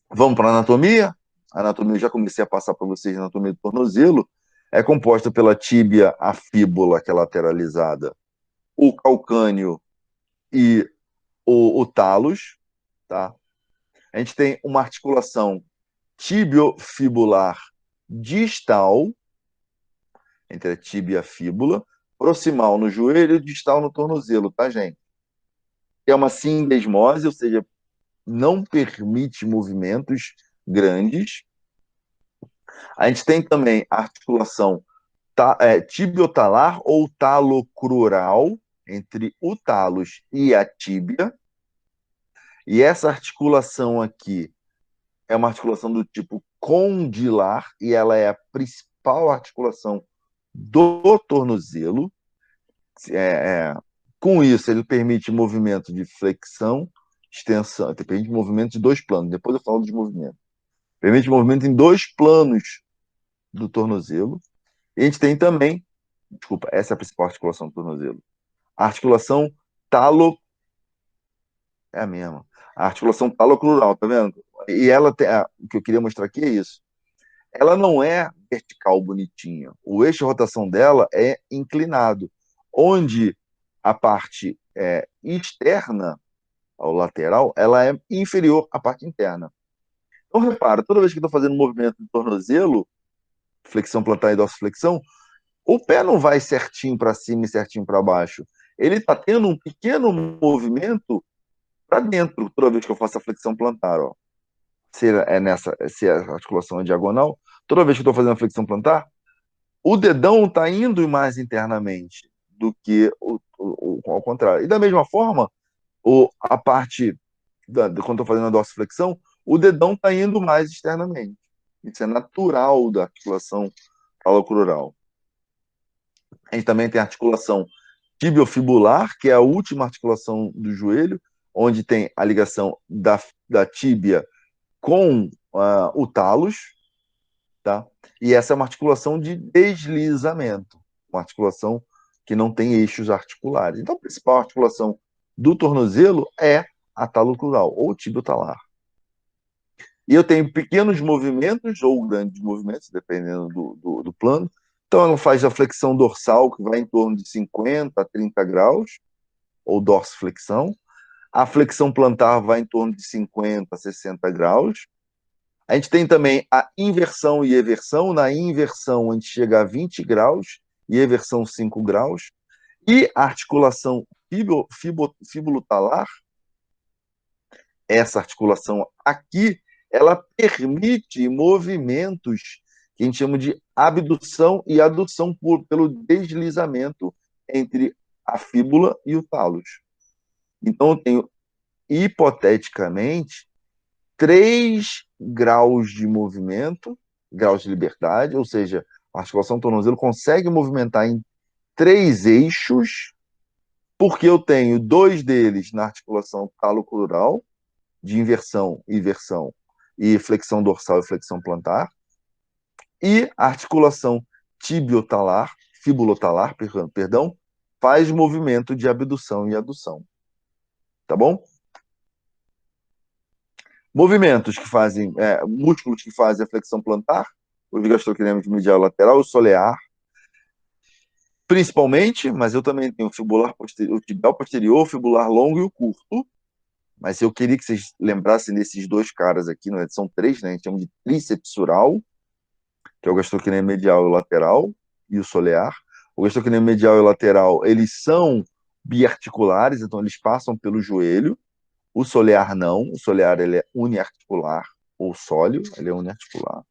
S2: Vamos para a anatomia? A anatomia, eu já comecei a passar para vocês a anatomia do tornozelo. É composta pela tíbia, a fíbula, que é lateralizada, o calcâneo e o talos, tá? A gente tem uma articulação tibiofibular distal, entre a tíbia e a fíbula, proximal no joelho e distal no tornozelo, tá, gente? É uma sindesmose, ou seja, não permite movimentos grandes. A gente tem também a articulação tibiotalar ou talocrural, entre o talos e a tíbia. E essa articulação aqui é uma articulação do tipo condilar, e ela é a principal articulação do tornozelo. Com isso, ele permite movimento de flexão, extensão, permite movimento de dois planos. Depois eu falo dos movimentos. Permite movimento em dois planos do tornozelo. E a gente tem também, desculpa, essa é a principal articulação do tornozelo. A articulação é a mesma. A articulação talocrural, tá vendo? E ela tem, o que eu queria mostrar aqui é isso. Ela não é vertical bonitinha. O eixo de rotação dela é inclinado, onde a parte externa, ao lateral, ela é inferior à parte interna. Então, repara, toda vez que eu estou fazendo um movimento de tornozelo, flexão plantar e dorsiflexão, o pé não vai certinho para cima e certinho para baixo. Ele está tendo um pequeno movimento para dentro, toda vez que eu faço a flexão plantar. Ó. Se a articulação é diagonal, toda vez que eu estou fazendo a flexão plantar, o dedão está indo mais internamente do que ao contrário. E da mesma forma, a parte, quando estou fazendo a dorsiflexão, o dedão está indo mais externamente. Isso é natural da articulação talocrural. A gente também tem a articulação tibiofibular, que é a última articulação do joelho, onde tem a ligação da tíbia com o talos. tá? E essa é uma articulação de deslizamento, uma articulação que não tem eixos articulares. Então, a principal articulação do tornozelo é a talocrural, ou tibio-talar. E eu tenho pequenos movimentos ou grandes movimentos, dependendo do plano. Então, ela faz a flexão dorsal, que vai em torno de 50 a 30 graus, ou dorsiflexão. A flexão plantar vai em torno de 50 a 60 graus. A gente tem também a inversão e eversão. Na inversão, a gente chega a 20 graus e eversão 5 graus. E a articulação fíbulo-talar, essa articulação aqui, ela permite movimentos que a gente chama de abdução e adução pelo deslizamento entre a fíbula e o talos. Então, eu tenho, hipoteticamente, 3 graus de movimento, graus de liberdade, ou seja, a articulação tornozelo consegue movimentar em 3 eixos, porque eu tenho 2 deles na articulação talocrural, de inversão e versão, e flexão dorsal e flexão plantar, e a articulação tibiotalar, fibulotalar, perdão, faz movimento de abdução e adução. Tá bom? Movimentos que fazem, músculos que fazem a flexão plantar, o gastrocnêmico medial lateral, o solear, principalmente, mas eu também tenho o fibular posterior, o tibial posterior, o fibular longo e o curto. Mas eu queria que vocês lembrassem desses 2 caras aqui, né? São 3, né? A gente chama de tríceps sural, que é o gastrocnêmico medial e o lateral, e o solear. O gastrocnêmico medial e o lateral, eles são biarticulares, então eles passam pelo joelho. O solear não, o solear ele é uniarticular, ou sóleo, ele é uniarticular.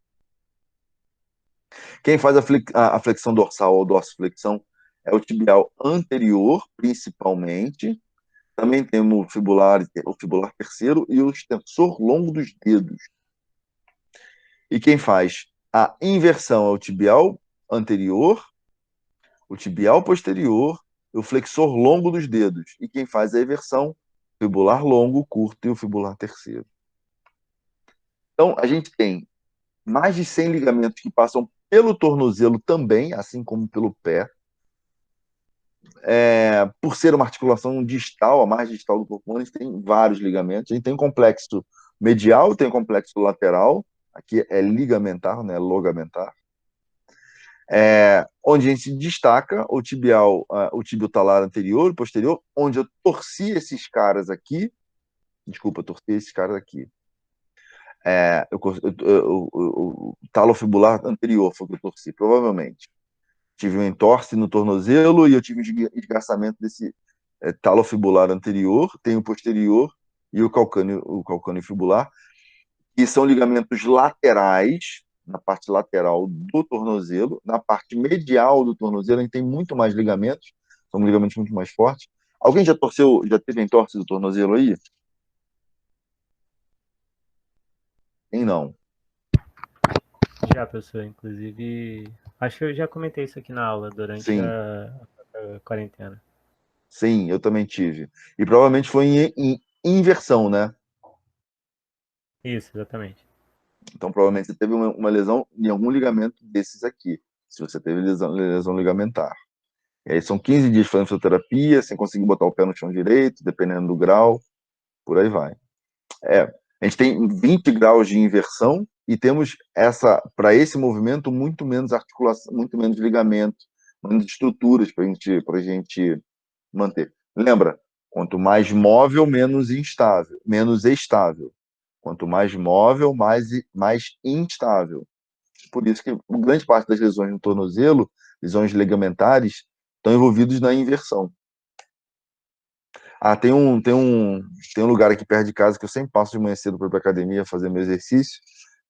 S2: Quem faz a flexão dorsal ou dorsiflexão é o tibial anterior, principalmente. Também temos o fibular terceiro e o extensor longo dos dedos. E quem faz a inversão é o tibial anterior, o tibial posterior e o flexor longo dos dedos. E quem faz a eversão, fibular longo, curto e o fibular terceiro. Então, a gente tem mais de 100 ligamentos que passam pelo tornozelo também, assim como pelo pé. Por ser uma articulação distal, a mais distal do corpo, a gente tem vários ligamentos. A gente tem um complexo medial, tem um complexo lateral, aqui é ligamentar, né, logamentar. Onde a gente destaca o tibio-talar anterior e posterior, onde eu torci esses caras aqui. Desculpa, torci esses caras aqui. O talofibular anterior foi o que eu torci, provavelmente. Tive um entorse no tornozelo e eu tive um esgarçamento desse talofibular anterior, tem o posterior e o calcâneo fibular, que são ligamentos laterais, na parte lateral do tornozelo. Na parte medial do tornozelo, a gente tem muito mais ligamentos, são ligamentos muito mais fortes. Alguém já teve entorse do tornozelo aí? Quem não?
S7: Já, professor, inclusive, acho que eu já comentei isso aqui na aula durante
S2: Sim.
S7: a quarentena.
S2: Sim, eu também tive. E provavelmente foi em inversão, né?
S7: Isso, exatamente.
S2: Então, provavelmente você teve uma lesão em algum ligamento desses aqui, se você teve lesão ligamentar. E aí são 15 dias fazendo fisioterapia, sem conseguir botar o pé no chão direito, dependendo do grau, por aí vai. A gente tem 20 graus de inversão e temos para esse movimento, muito menos articulação, muito menos ligamento, menos estruturas para a gente manter. Lembra? Quanto mais móvel, menos estável. Quanto mais móvel, mais instável. Por isso que grande parte das lesões no tornozelo, lesões ligamentares, estão envolvidas na inversão. Tem um lugar aqui perto de casa que eu sempre passo de manhã cedo para ir para a academia fazer meu exercício,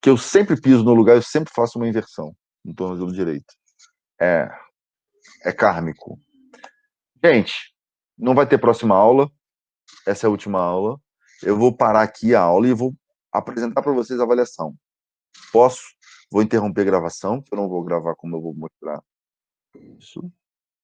S2: que eu sempre piso no lugar, eu sempre faço uma inversão no tornozelo direito. É kármico. Gente, não vai ter próxima aula. Essa é a última aula. Eu vou parar aqui a aula e vou apresentar para vocês a avaliação. Vou interromper a gravação, que eu não vou gravar como eu vou mostrar isso.